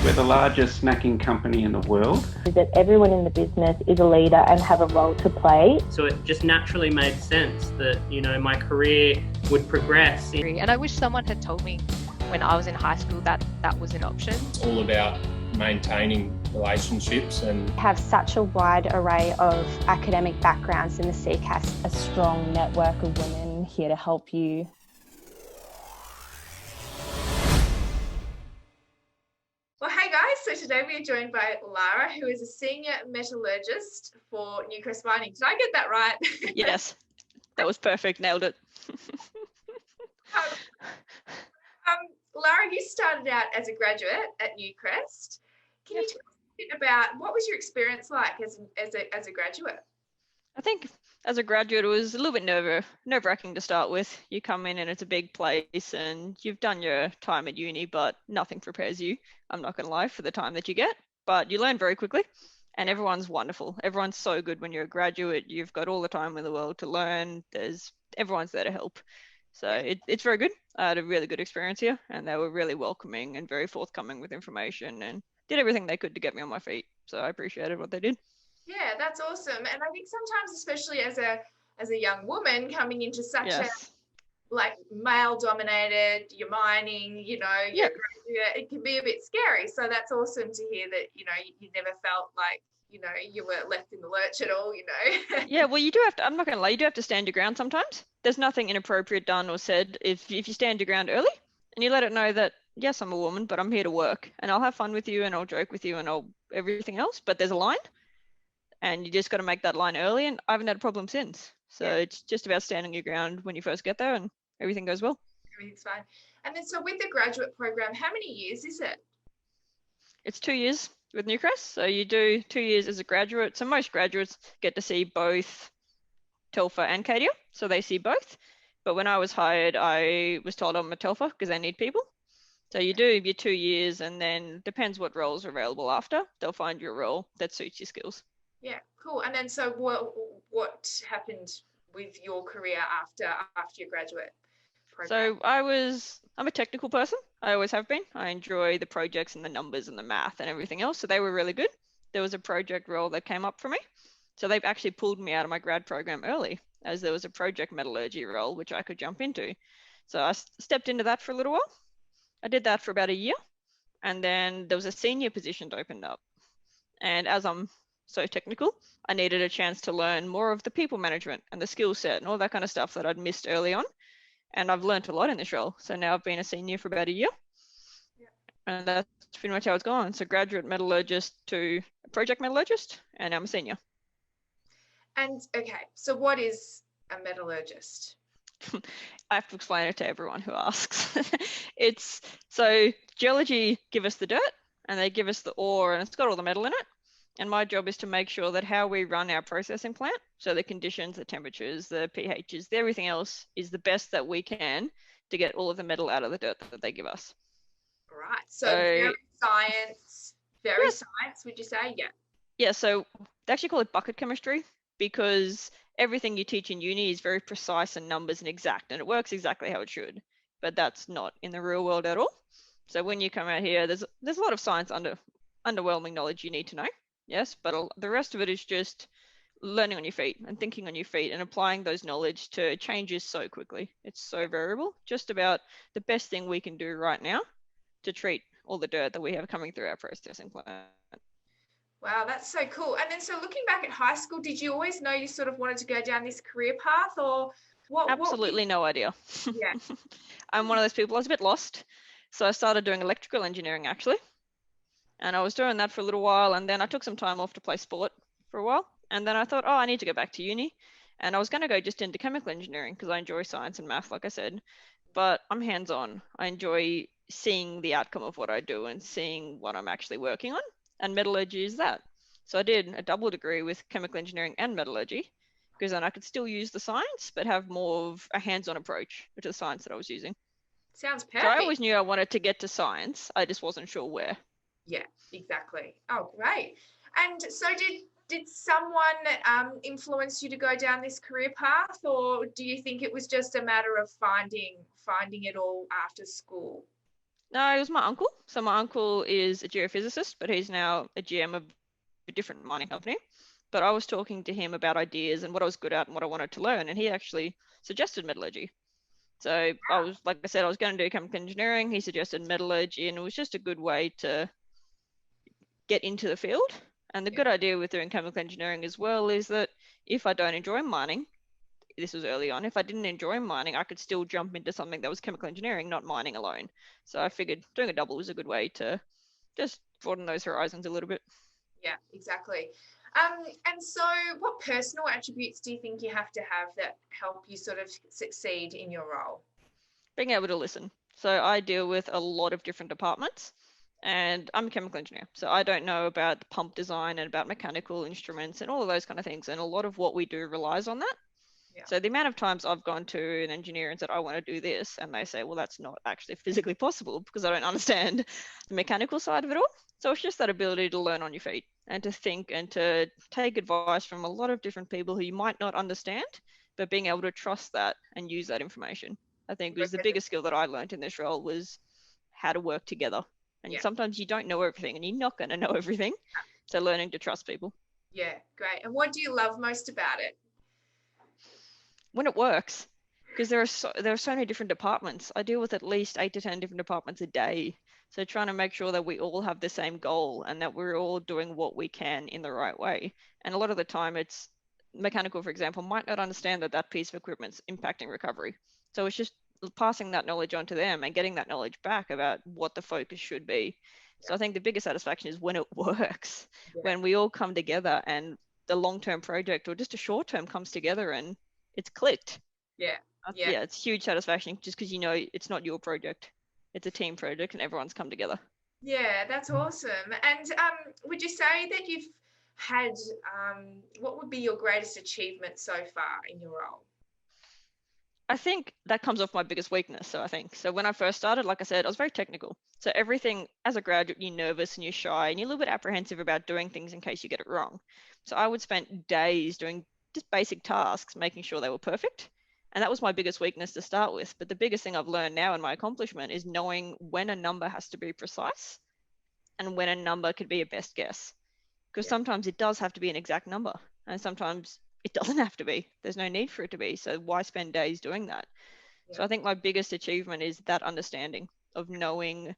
We're the largest snacking company in the world. That everyone in the business is a leader and have a role to play. So it just naturally made sense that, my career would progress. And I wish someone had told me when I was in high school that that was an option. It's all about maintaining relationships and have such a wide array of academic backgrounds in the CCAS. A strong network of women here to help you. Well, hey guys, so today we are joined by Lara, who is a senior metallurgist for Newcrest Mining. Did I get that right? Yes, that was perfect, nailed it. Lara, you started out as a graduate at Newcrest. Can you tell us a bit about what was your experience like as a graduate? I think as a graduate, it was a little bit nerve-wracking to start with. You come in and it's a big place and you've done your time at uni, but nothing prepares you, I'm not going to lie, for the time that you get. But you learn very quickly and everyone's wonderful. Everyone's so good when you're a graduate. You've got all the time in the world to learn. Everyone's there to help. So it's very good. I had a really good experience here and they were really welcoming and very forthcoming with information and did everything they could to get me on my feet. So I appreciated what they did. Yeah, that's awesome. And I think sometimes, especially as a young woman coming into such a male dominated, you're mining, you're graduate, it can be a bit scary. So that's awesome to hear that, you never felt like, you were left in the lurch at all, Yeah, well, you do have to, I'm not going to lie, you do have to stand your ground sometimes. There's nothing inappropriate done or said if you stand your ground early and you let it know that, yes, I'm a woman, but I'm here to work and I'll have fun with you and I'll joke with you and I'll everything else, but there's a line. And you just got to make that line early, and I haven't had a problem since. So it's just about standing your ground when you first get there, and everything goes well. Everything's fine. And then, so with the graduate program, how many years is it? It's 2 years with Newcrest. So you do 2 years as a graduate. So most graduates get to see both Telfer and Cadia, so they see both. But when I was hired, I was told I'm a Telfer because they need people. So you do your 2 years, and then depends what roles are available after. They'll find you a role that suits your skills. Yeah, cool. And then so what happened with your career after your graduate program? So I'm a technical person. I always have been. I enjoy the projects and the numbers and the math and everything else. So they were really good. There was a project role that came up for me. So they've actually pulled me out of my grad program early as there was a project metallurgy role, which I could jump into. So I stepped into that for a little while. I did that for about a year. And then there was a senior position that opened up. And as I'm so technical, I needed a chance to learn more of the people management and the skill set and all that kind of stuff that I'd missed early on. And I've learned a lot in this role. So now I've been a senior for about a year. Yeah. And that's pretty much how it's gone. So graduate metallurgist to project metallurgist, and I'm a senior. And okay, so what is a metallurgist? I have to explain it to everyone who asks. So geology give us the dirt and they give us the ore and it's got all the metal in it. And my job is to make sure that how we run our processing plant, so the conditions, the temperatures, the pHs, everything else is the best that we can to get all of the metal out of the dirt that they give us. Right. So very science, would you say? Yeah. Yeah. So they actually call it bucket chemistry because everything you teach in uni is very precise and numbers and exact, and it works exactly how it should. But that's not in the real world at all. So when you come out here, there's a lot of science underwhelming knowledge you need to know. Yes, but the rest of it is just learning on your feet and thinking on your feet and applying those knowledge to changes so quickly. It's so variable. Just about the best thing we can do right now to treat all the dirt that we have coming through our processing plant. Wow, that's so cool. And then so looking back at high school, did you always know you sort of wanted to go down this career path or what? Absolutely no idea. Yeah. I'm one of those people, I was a bit lost. So I started doing electrical engineering actually. And I was doing that for a little while, and then I took some time off to play sport for a while. And then I thought, I need to go back to uni. And I was going to go just into chemical engineering because I enjoy science and math, like I said. But I'm hands-on. I enjoy seeing the outcome of what I do and seeing what I'm actually working on. And metallurgy is that. So I did a double degree with chemical engineering and metallurgy because then I could still use the science, but have more of a hands-on approach to the science that I was using. Sounds perfect. So I always knew I wanted to get to science. I just wasn't sure where. Yeah, exactly. Oh, great. And so did someone influence you to go down this career path, or do you think it was just a matter of finding it all after school? No, it was my uncle. So my uncle is a geophysicist, but he's now a GM of a different mining company. But I was talking to him about ideas and what I was good at and what I wanted to learn, and he actually suggested metallurgy. So I was, like I said, I was going to do chemical engineering. He suggested metallurgy, and it was just a good way to get into the field. And the good idea with doing chemical engineering as well is that if I don't enjoy mining, this was early on, if I didn't enjoy mining, I could still jump into something that was chemical engineering, not mining alone. So I figured doing a double was a good way to just broaden those horizons a little bit. Yeah, exactly. And so what personal attributes do you think you have to have that help you sort of succeed in your role? Being able to listen. So I deal with a lot of different departments, and I'm a chemical engineer. So I don't know about the pump design and about mechanical instruments and all of those kind of things. And a lot of what we do relies on that. Yeah. So the amount of times I've gone to an engineer and said, I want to do this, and they say, well, that's not actually physically possible because I don't understand the mechanical side of it all. So it's just that ability to learn on your feet and to think and to take advice from a lot of different people who you might not understand, but being able to trust that and use that information, I think was the biggest skill that I learned in this role, was how to work together. And sometimes you don't know everything and you're not going to know everything. So learning to trust people. Yeah, great. And what do you love most about it? When it works, because there are so many different departments. I deal with at least 8 to 10 different departments a day. So trying to make sure that we all have the same goal and that we're all doing what we can in the right way. And a lot of the time it's mechanical, for example, might not understand that that piece of equipment's impacting recovery. So it's just passing that knowledge on to them and getting that knowledge back about what the focus should be. So I think the biggest satisfaction is when it works, when we all come together and the long-term project or just a short-term comes together and it's clicked. Yeah, it's huge satisfaction just because you know it's not your project. It's a team project and everyone's come together. Yeah, that's awesome. And would you say that you've had, what would be your greatest achievement so far in your role? I think that comes off my biggest weakness. So when I first started, like I said, I was very technical. So everything, as a graduate, you're nervous and you're shy and you're a little bit apprehensive about doing things in case you get it wrong. So I would spend days doing just basic tasks, making sure they were perfect. And that was my biggest weakness to start with. But the biggest thing I've learned now in my accomplishment is knowing when a number has to be precise and when a number could be a best guess. Because sometimes it does have to be an exact number. And sometimes it doesn't have to be. There's no need for it to be. So why spend days doing that? So I think my biggest achievement is that understanding of knowing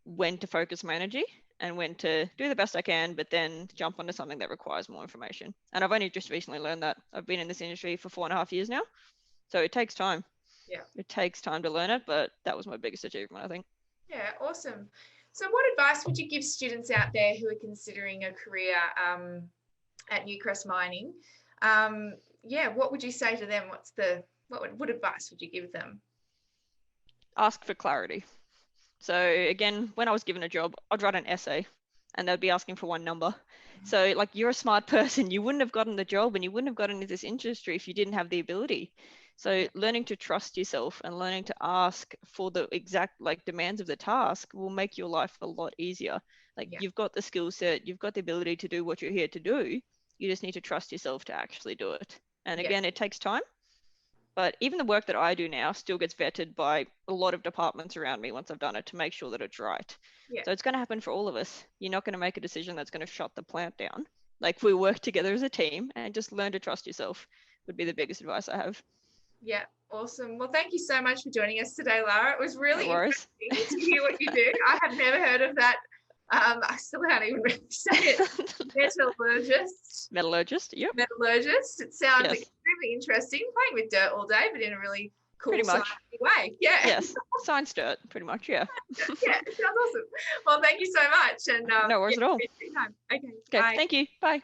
when to focus my energy and when to do the best I can, but then jump onto something that requires more information. And I've only just recently learned that. I've been in this industry for 4.5 years now. So it takes time. Yeah. It takes time to learn it, but that was my biggest achievement, I think. Yeah, awesome. So what advice would you give students out there who are considering a career at Newcrest Mining? What would you say to them? What advice would you give them? Ask for clarity. So again, when I was given a job, I'd write an essay and they'd be asking for one number. So like, you're a smart person, you wouldn't have gotten the job and you wouldn't have gotten into this industry if you didn't have the ability. So learning to trust yourself and learning to ask for the exact demands of the task will make your life a lot easier. You've got the skill set, you've got the ability to do what you're here to do. You just need to trust yourself to actually do it. And again, it takes time. But even the work that I do now still gets vetted by a lot of departments around me once I've done it to make sure that it's right. Yeah. So it's going to happen for all of us. You're not going to make a decision that's going to shut the plant down. We work together as a team and just learn to trust yourself would be the biggest advice I have. Yeah, awesome. Well, thank you so much for joining us today, Lara. It was really interesting to hear what you do. I have never heard of that. I still can't even really say it. Metallurgist, yep. Metallurgist. It sounds extremely interesting. Playing with dirt all day, but in a really cool way. Yeah. Yes, science dirt, pretty much, yeah. Yeah, it sounds awesome. Well, thank you so much. And no worries at all. Okay, bye. Thank you. Bye.